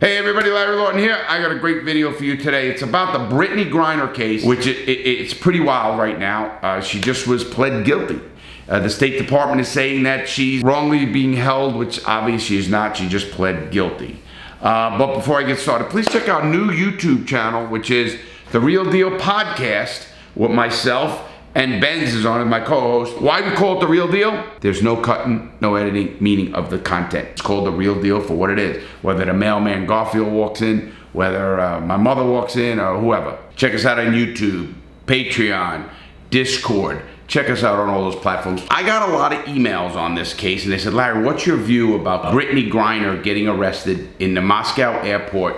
Hey everybody, Larry Lawton here. I got a great video for you today. It's about the Brittney Griner case, which it's pretty wild right now. She just was pled guilty. The State Department is saying that she's wrongly being held, which obviously is not. She just pled guilty. But before I get started, please check out our new YouTube channel, which is The Real Deal Podcast with myself and Benz is on as my co-host. Why we call it The Real Deal? There's no cutting, no editing, meaning of the content. It's called The Real Deal for what it is. Whether the mailman Garfield walks in, whether my mother walks in, or whoever. Check us out on YouTube, Patreon, Discord. Check us out on all those platforms. I got a lot of emails on this case, and they said, Larry, what's your view about Brittney Griner getting arrested in the Moscow airport,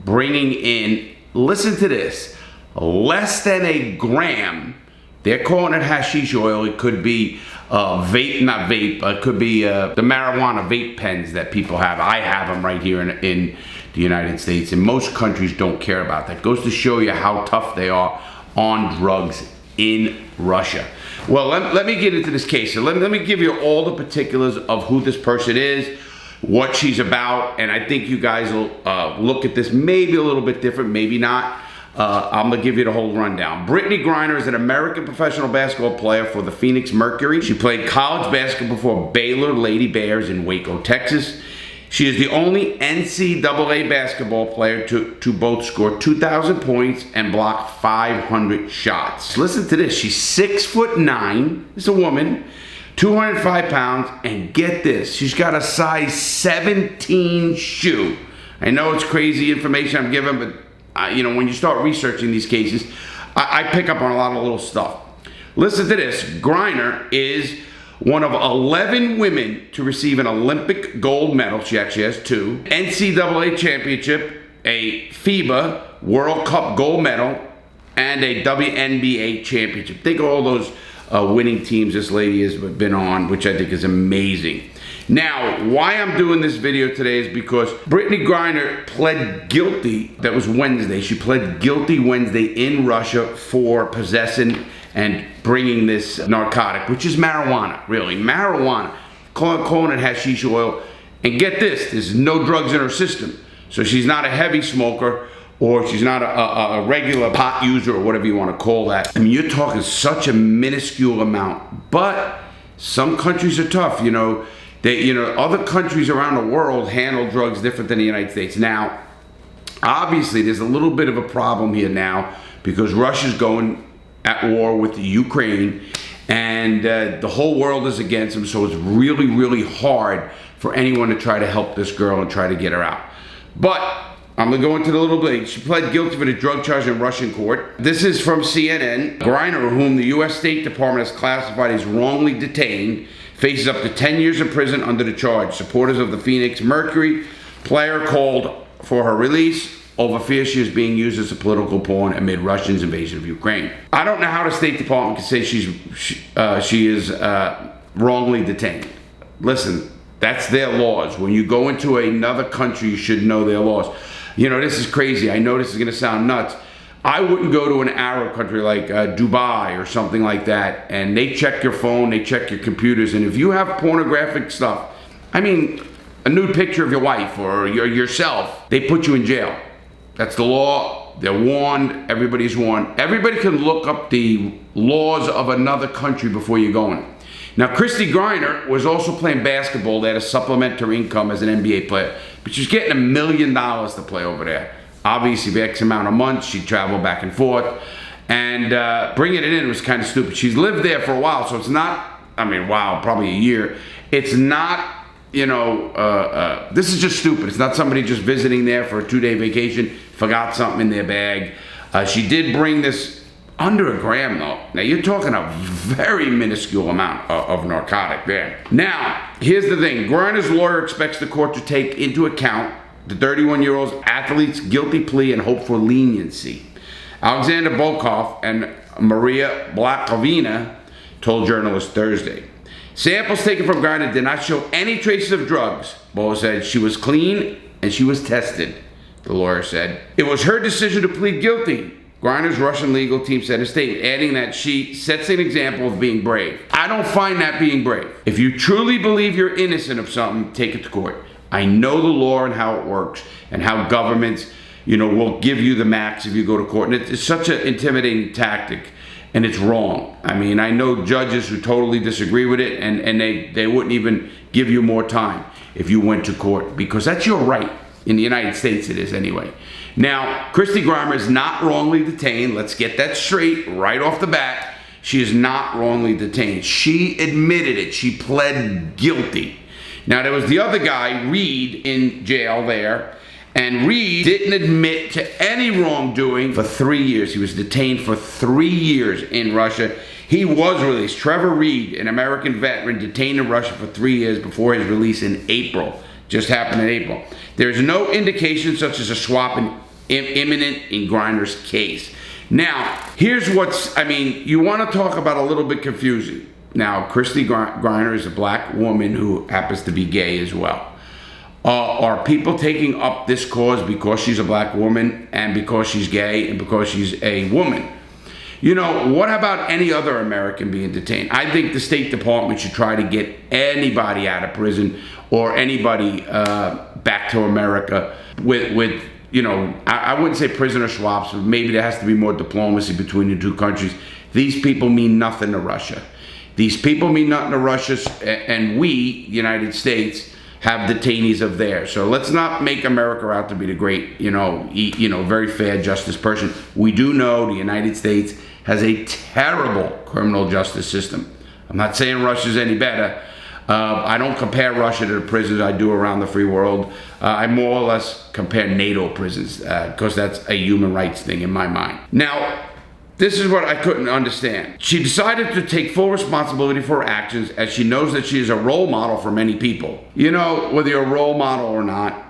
bringing in, listen to this, less than a gram. They're calling it hashish oil. It could be vape, not vape. It could be the marijuana vape pens that people have. I have them right here in the United States, and most countries don't care about that. Goes to show you how tough they are on drugs in Russia. Well, let me get into this case. So let me give you all the particulars of who this person is, what she's about, and I think you guys will look at this maybe a little bit different, maybe not. I'm going to give you the whole rundown. Brittney Griner is an American professional basketball player for the Phoenix Mercury. She played college basketball for Baylor Lady Bears in Waco, Texas. She is the only NCAA basketball player to both score 2,000 points and block 500 shots. Listen to this. She's 6'9". It's a woman, 205 pounds, and get this. She's got a size 17 shoe. I know it's crazy information I'm giving, but you know, when you start researching these cases, I pick up on a lot of little stuff. Listen to this. Griner is one of 11 women to receive an Olympic gold medal. She actually has 2. NCAA championship, a FIBA World Cup gold medal, and a WNBA championship. Think of all those winning teams this lady has been on, which I think is amazing. Now, why I'm doing this video today is because Brittney Griner pled guilty. That was Wednesday. She pled guilty Wednesday in Russia for possessing and bringing this narcotic, which is marijuana, really. Marijuana. Calling it hashish oil. And get this, there's no drugs in her system. So she's not a heavy smoker, or she's not a regular pot user, or whatever you want to call that. I mean, you're talking such a minuscule amount. But some countries are tough, you know. Other countries around the world handle drugs different than the United States. Now, obviously, there's a little bit of a problem here now because Russia's going at war with the Ukraine, and the whole world is against them. So it's really, really hard for anyone to try to help this girl and try to get her out. But I'm going to go into the little bit. She pled guilty for the drug charge in Russian court. This is from CNN. Griner, whom the U.S. State Department has classified as wrongly detained, faces up to 10 years in prison under the charge. Supporters of the Phoenix Mercury player called for her release over fear she is being used as a political pawn amid Russia's invasion of Ukraine. I don't know how the State Department can say she is wrongly detained. Listen, that's their laws. When you go into another country, you should know their laws. You know, this is crazy. I know this is going to sound nuts. I wouldn't go to an Arab country like Dubai or something like that, and they check your phone, they check your computers, and if you have pornographic stuff, I mean, a nude picture of your wife or yourself, they put you in jail. That's the law. They're warned. Everybody's warned. Everybody can look up the laws of another country before you go in. Now, Brittney Griner was also playing basketball. They had a supplementary income as an NBA player, but she's getting $1 million to play over there. Obviously, for X amount of months, she'd travel back and forth. And bringing it in was kind of stupid. She's lived there for a while, so it's not, I mean, wow, probably a year. It's not, you know, this is just stupid. It's not somebody just visiting there for a 2-day vacation, forgot something in their bag. She did bring this under a gram, though. Now, you're talking a very minuscule amount of narcotic there. Now, here's the thing. Griner's lawyer expects the court to take into account the 31-year-old athlete's guilty plea and hope for leniency. Alexander Volkov and Maria Blakovina told journalists Thursday. Samples taken from Griner did not show any traces of drugs. Bo said she was clean and she was tested, the lawyer said. It was her decision to plead guilty, Griner's Russian legal team said in a statement, adding that she sets an example of being brave. I don't find that being brave. If you truly believe you're innocent of something, take it to court. I know the law and how it works and how governments, will give you the max if you go to court. And it's such an intimidating tactic, and it's wrong. I mean, I know judges who totally disagree with it, and they wouldn't even give you more time if you went to court, because that's your right. In the United States it is anyway. Now, Brittney Griner is not wrongly detained. Let's get that straight right off the bat. She is not wrongly detained. She admitted it. She pled guilty. Now, there was the other guy, Reed, in jail there, and Reed didn't admit to any wrongdoing for 3 years. He was detained for 3 years in Russia. He was released. Trevor Reed, an American veteran, detained in Russia for 3 years before his release in April. Just happened in April. There's no indication such as a swap imminent in Griner's case. Now, here's you want to talk about a little bit confusing. Now, Brittney Griner is a black woman who happens to be gay as well. Are people taking up this cause because she's a black woman and because she's gay and because she's a woman? What about any other American being detained? I think the State Department should try to get anybody out of prison or anybody back to America with I wouldn't say prisoner swaps, but maybe there has to be more diplomacy between the two countries. These people mean nothing to Russia. These people mean nothing to Russia, and we, the United States, have detainees of theirs. So let's not make America out to be the great, very fair justice person. We do know the United States has a terrible criminal justice system. I'm not saying Russia's any better. I don't compare Russia to the prisons I do around the free world. I more or less compare NATO prisons because that's a human rights thing in my mind. Now, this is what I couldn't understand. She decided to take full responsibility for her actions as she knows that she is a role model for many people. Whether you're a role model or not,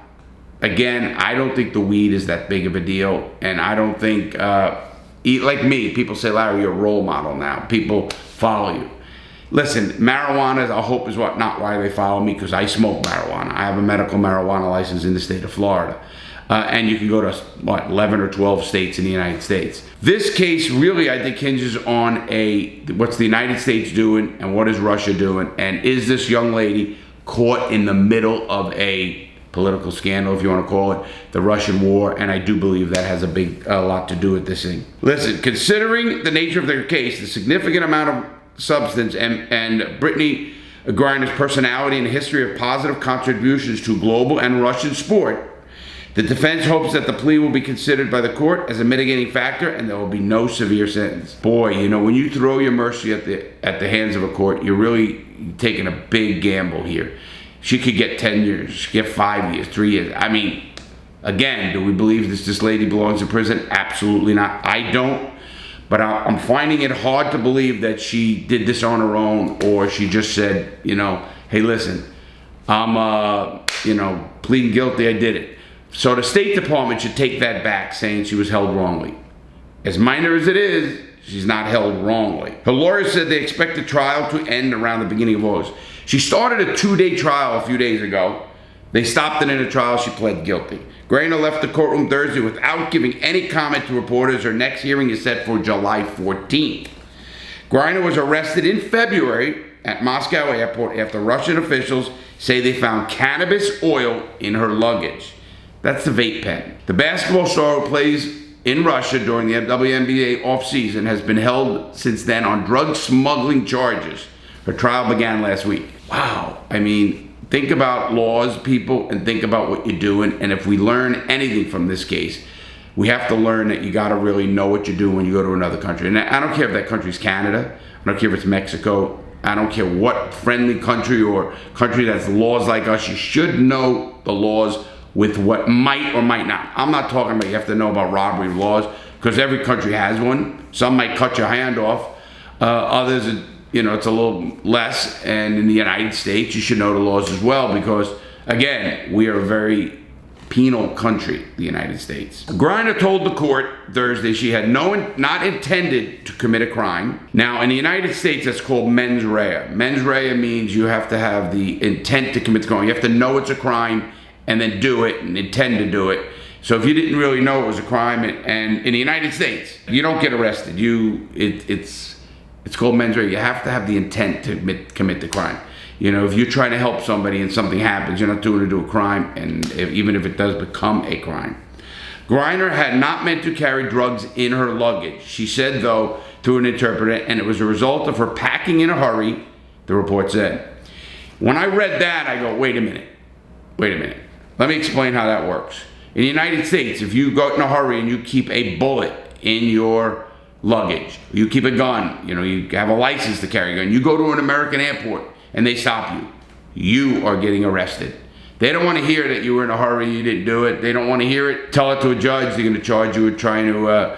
again, I don't think the weed is that big of a deal. And I don't think, like me, people say, Larry, you're a role model now. People follow you. Listen, marijuana, I hope, is not why they follow me, because I smoke marijuana. I have a medical marijuana license in the state of Florida. And you can go to, 11 or 12 states in the United States. This case really, I think, hinges on what's the United States doing and what is Russia doing? And is this young lady caught in the middle of a political scandal, if you want to call it, the Russian war? And I do believe that has a lot to do with this thing. Listen, considering the nature of their case, the significant amount of substance, and Brittney Griner's personality and history of positive contributions to global and Russian sport, the defense hopes that the plea will be considered by the court as a mitigating factor and there will be no severe sentence. Boy, when you throw your mercy at the hands of a court, you're really taking a big gamble here. She could get 10 years, she could get 5 years, 3 years. I mean, again, do we believe this lady belongs in prison? Absolutely not. I don't. But I'm finding it hard to believe that she did this on her own, or she just said, hey, listen, I'm, pleading guilty, I did it. So the State Department should take that back, saying she was held wrongly. As minor as it is, she's not held wrongly. Her lawyers said they expect the trial to end around the beginning of August. She started a 2-day trial a few days ago. They stopped it in a trial. She pled guilty. Griner left the courtroom Thursday without giving any comment to reporters. Her next hearing is set for July 14th. Griner was arrested in February at Moscow airport after Russian officials say they found cannabis oil in her luggage. That's the vape pen. The basketball star who plays in Russia during the WNBA offseason has been held since then on drug smuggling charges. Her trial began last week. Wow. I mean, think about laws, people, and think about what you're doing. And if we learn anything from this case, we have to learn that you got to really know what you do when you go to another country. And I don't care if that country's Canada. I don't care if it's Mexico. I don't care what friendly country or country that's laws like us. You should know the laws with what might or might not. I'm not talking about you have to know about robbery laws, because every country has one. Some might cut your hand off. Others, it's a little less. And in the United States, you should know the laws as well, because, again, we are a very penal country, the United States. Griner told the court Thursday she had not intended to commit a crime. Now, in the United States, that's called mens rea. Mens rea means you have to have the intent to commit the crime. You have to know it's a crime and then do it and intend to do it. So if you didn't really know it was a crime, and in the United States, you don't get arrested. It's called mens rea. You have to have the intent to commit the crime. You know, if you're trying to help somebody and something happens, you're not doing it to do a crime, and even if it does become a crime. Griner had not meant to carry drugs in her luggage. She said, though, to an interpreter, and it was a result of her packing in a hurry, the report said. When I read that, I go, wait a minute. Let me explain how that works. In the United States, if you go in a hurry and you keep a bullet in your luggage, you keep a gun, you know, you have a license to carry a gun, you go to an American airport and they stop you, you are getting arrested. They don't want to hear that you were in a hurry, you didn't do it. They don't want to hear it. Tell it to a judge. They're going to charge you with trying to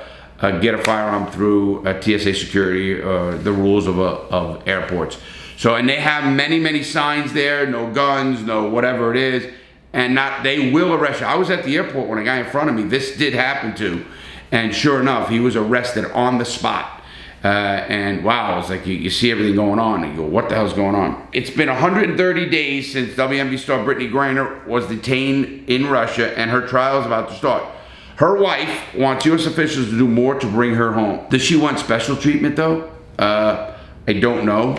get a firearm through TSA security, the rules of airports. So, and they have many signs there, no guns, no whatever it is, and they will arrest you. I was at the airport when a guy in front of me, this did happen to, and sure enough, he was arrested on the spot. And wow, it's like you see everything going on, and you go, what the hell's going on? It's been 130 days since WMD star Brittney Griner was detained in Russia, and her trial is about to start. Her wife wants U.S. officials to do more to bring her home. Does she want special treatment, though? I don't know.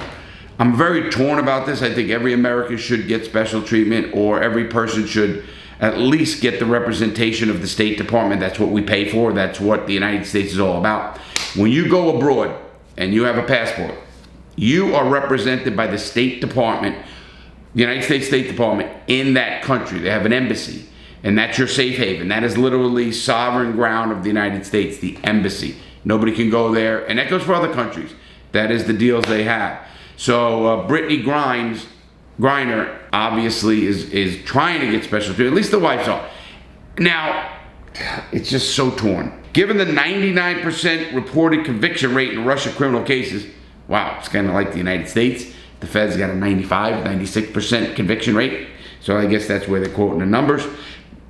I'm very torn about this. I think every American should get special treatment, or every person should at least get the representation of the State Department. That's what we pay for. That's what the United States is all about. When you go abroad and you have a passport, you are represented by the State Department, the United States State Department, in that country. They have an embassy, and that's your safe haven. That is literally sovereign ground of the United States, the embassy. Nobody can go there, and that goes for other countries. That is the deals they have. So Brittney Griner obviously is trying to get special treatment. At least the wife's on. Now, it's just so torn. Given the 99% reported conviction rate in Russia criminal cases, wow, it's kind of like the United States. The Fed's got a 96% conviction rate. So I guess that's where they're quoting the numbers.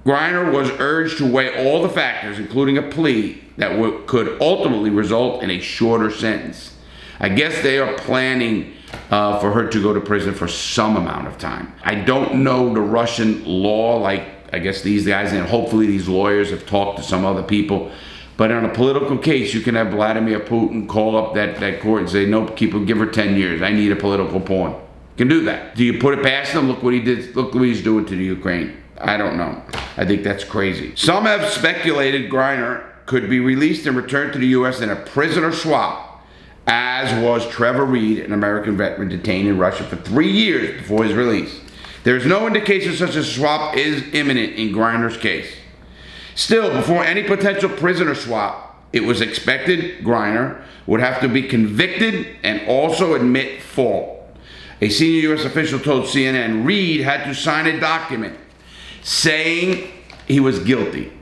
Griner was urged to weigh all the factors, including a plea that could ultimately result in a shorter sentence. I guess they are planning for her to go to prison for some amount of time. I don't know the Russian law, like I guess these guys, and hopefully these lawyers have talked to some other people. But on a political case, you can have Vladimir Putin call up that court and say, nope, give her 10 years. I need a political pawn. You can do that. Do you put it past him? Look what he did. Look what he's doing to the Ukraine. I don't know. I think that's crazy. Some have speculated Griner could be released and returned to the U.S. in a prisoner swap, as was Trevor Reed, an American veteran detained in Russia for 3 years before his release. There is no indication such a swap is imminent in Griner's case. Still, before any potential prisoner swap, it was expected Griner would have to be convicted and also admit fault. A senior U.S. official told CNN Reed had to sign a document saying he was guilty,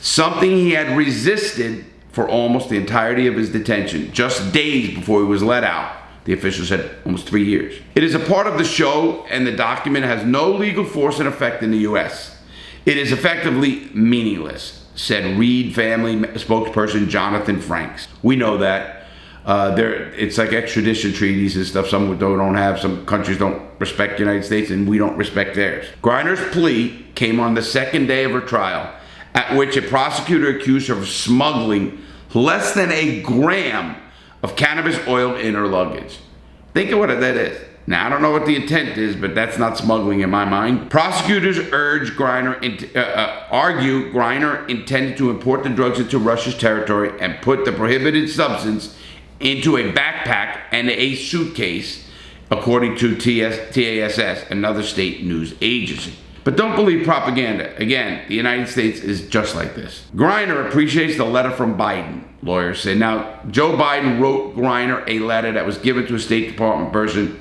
something he had resisted for almost the entirety of his detention, just days before he was let out. The official said almost 3 years. It is a part of the show, and the document has no legal force and effect in the U.S. It is effectively meaningless, said Reed family spokesperson Jonathan Franks. We know that. It's like extradition treaties and stuff. Some don't have. Some countries don't respect the United States, and we don't respect theirs. Griner's plea came on the second day of her trial, at which a prosecutor accused her of smuggling less than a gram of cannabis oil in her luggage. Think of what that is. Now, I don't know what the intent is, but that's not smuggling in my mind. Prosecutors argue Griner intended to import the drugs into Russia's territory and put the prohibited substance into a backpack and a suitcase, according to TASS, another state news agency. But don't believe propaganda. Again, the United States is just like this. Griner appreciates the letter from Biden, lawyers say. Now, Joe Biden wrote Griner a letter that was given to a State Department person,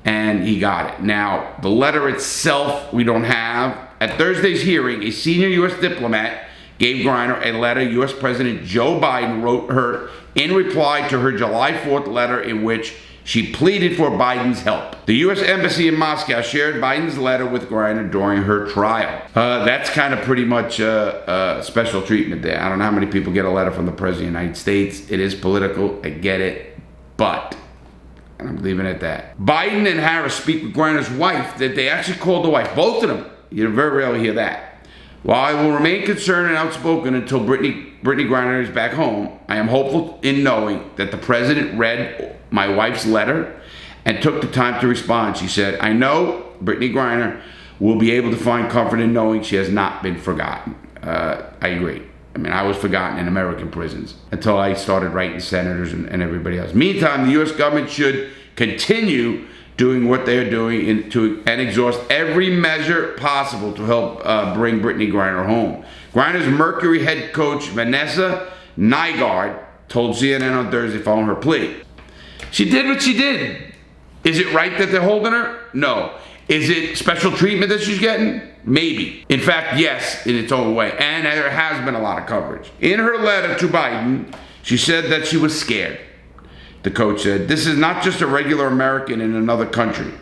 and he got it. Now, the letter itself we don't have. At Thursday's hearing, a senior U.S. diplomat gave Griner a letter U.S. President Joe Biden wrote her in reply to her July 4th letter, in which she pleaded for Biden's help. The U.S. Embassy in Moscow shared Biden's letter with Griner during her trial. That's kind of pretty much special treatment there. I don't know how many people get a letter from the President of the United States. It is political, I get it, but I'm leaving it at that. Biden and Harris speak with Griner's wife, that they actually called the wife, both of them. You very rarely hear that. While I will remain concerned and outspoken until Brittney Griner is back home, I am hopeful in knowing that the president read my wife's letter and took the time to respond. She said, "I know Brittney Griner will be able to find comfort in knowing she has not been forgotten." I agree. I mean, I was forgotten in American prisons until I started writing senators and everybody else. Meantime, the U.S. government should continue doing what they're doing and exhaust every measure possible to help bring Brittney Griner home. Griner's Mercury head coach, Vanessa Nygaard, told CNN on Thursday following her plea. She did what she did. Is it right that they're holding her? No. Is it special treatment that she's getting? Maybe. In fact, yes, in its own way. And there has been a lot of coverage. In her letter to Biden, she said that she was scared. The coach said, "This is not just a regular American in another country,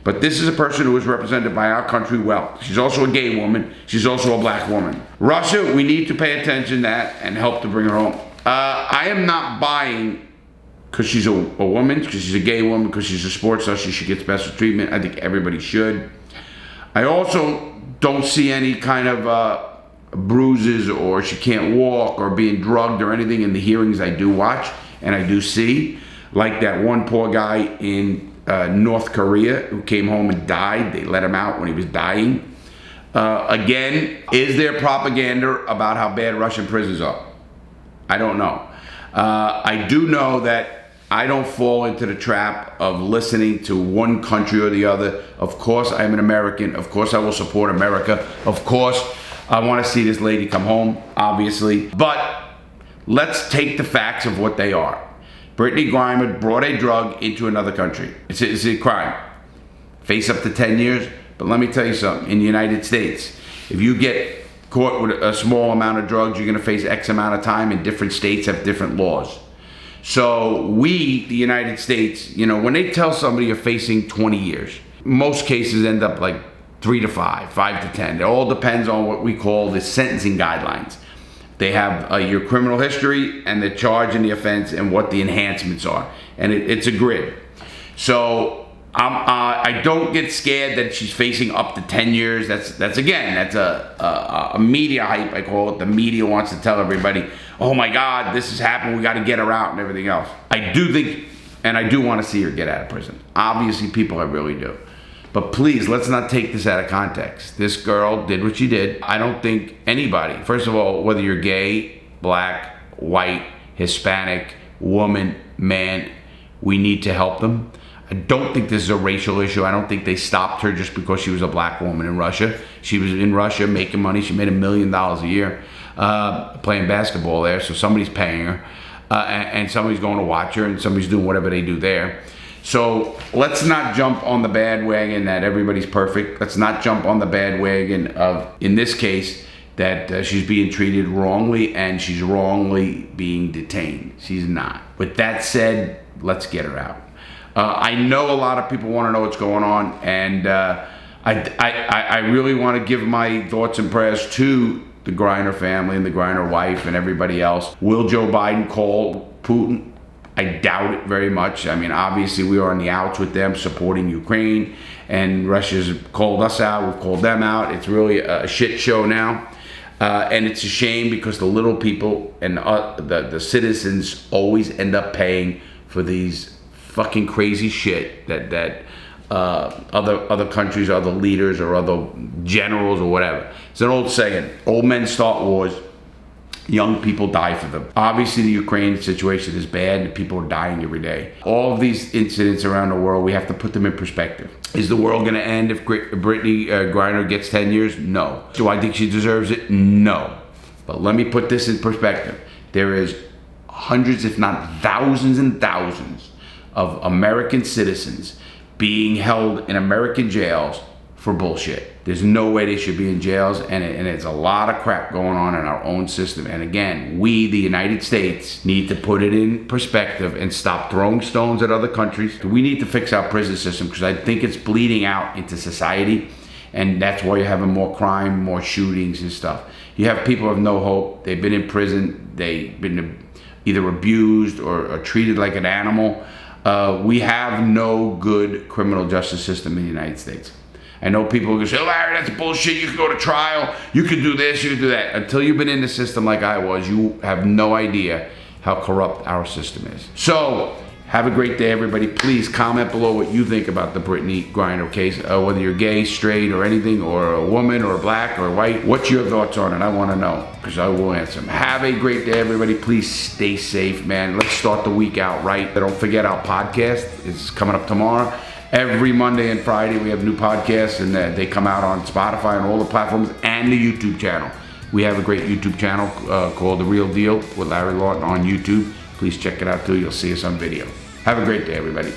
but this is a person who is represented by our country well. She's also a gay woman. She's also a black woman. Russia, we need to pay attention to that and help to bring her home." I am not buying because she's a woman, because she's a gay woman, because she's a sports star, she should get special treatment. I think everybody should. I also don't see any kind of bruises or she can't walk or being drugged or anything in the hearings I do watch and I do see. Like that one poor guy in North Korea who came home and died. They let him out when he was dying. Again, is there propaganda about how bad Russian prisons are? I don't know. I do know that I don't fall into the trap of listening to one country or the other. Of course, I'm an American. Of course, I will support America. Of course, I want to see this lady come home, obviously. But let's take the facts of what they are. Brittney Griner brought a drug into another country. It's a crime. Face up to 10 years. But let me tell you something. In the United States, if you get caught with a small amount of drugs, you're going to face X amount of time, and different states have different laws. So we, the United States, you know, when they tell somebody you're facing 20 years, most cases end up like 3 to 5, 5 to 10. It all depends on what we call the sentencing guidelines. They have your criminal history and the charge and the offense and what the enhancements are. And it's a grid. So I don't get scared that she's facing up to 10 years. That's a media hype, I call it. The media wants to tell everybody, oh my God, this has happened, we got to get her out and everything else. I do think, and I do want to see her get out of prison. Obviously, people, I really do. But please, let's not take this out of context. This girl did what she did. I don't think anybody, first of all, whether you're gay, black, white, Hispanic, woman, man, we need to help them. I don't think this is a racial issue. I don't think they stopped her just because she was a black woman in Russia. She was in Russia making money. She made $1 million a year playing basketball there, so somebody's paying her. And somebody's going to watch her, and somebody's doing whatever they do there. So let's not jump on the bandwagon that everybody's perfect. Let's not jump on the bandwagon of, in this case, that she's being treated wrongly and she's wrongly being detained. She's not. With that said, let's get her out. I know a lot of people want to know what's going on, and I really want to give my thoughts and prayers to the Griner family and the Griner wife and everybody else. Will Joe Biden call Putin? I doubt it very much. I mean, obviously we are on the outs with them supporting Ukraine, and Russia's called us out, we've called them out. It's really a shit show now. And it's a shame because the little people and the citizens always end up paying for these fucking crazy shit that other countries, other leaders, or other generals or whatever. It's an old saying, old men start wars, young people die for them. Obviously the Ukraine situation is bad and people are dying every day. All of these incidents around the world, we have to put them in perspective. Is the world going to end if Brittney Griner gets 10 years? No. Do I think she deserves it? No. But let me put this in perspective. There is hundreds, if not thousands and thousands of American citizens being held in American jails for bullshit. There's no way they should be in jails, and it's a lot of crap going on in our own system. And again, we, the United States, need to put it in perspective and stop throwing stones at other countries. We need to fix our prison system because I think it's bleeding out into society, and that's why you're having more crime, more shootings and stuff. You have people with no hope. They've been in prison. They've been either abused or treated like an animal. We have no good criminal justice system in the United States. I know people who say, oh, Larry, that's bullshit. You can go to trial. You can do this. You can do that. Until you've been in the system like I was, you have no idea how corrupt our system is. So Have a great day, everybody. Please comment below what you think about the Brittney Griner case, whether you're gay, straight, or anything, or a woman, or black, or white. What's your thoughts on it? I want to know, because I will answer them. Have a great day, everybody. Please stay safe, man. Let's start the week out right. Don't forget our podcast is coming up tomorrow. Every Monday and Friday, we have new podcasts, and they come out on Spotify and all the platforms, and the YouTube channel. We have a great YouTube channel called The Real Deal with Larry Lawton on YouTube. Please check it out, too. You'll see us on video. Have a great day, everybody.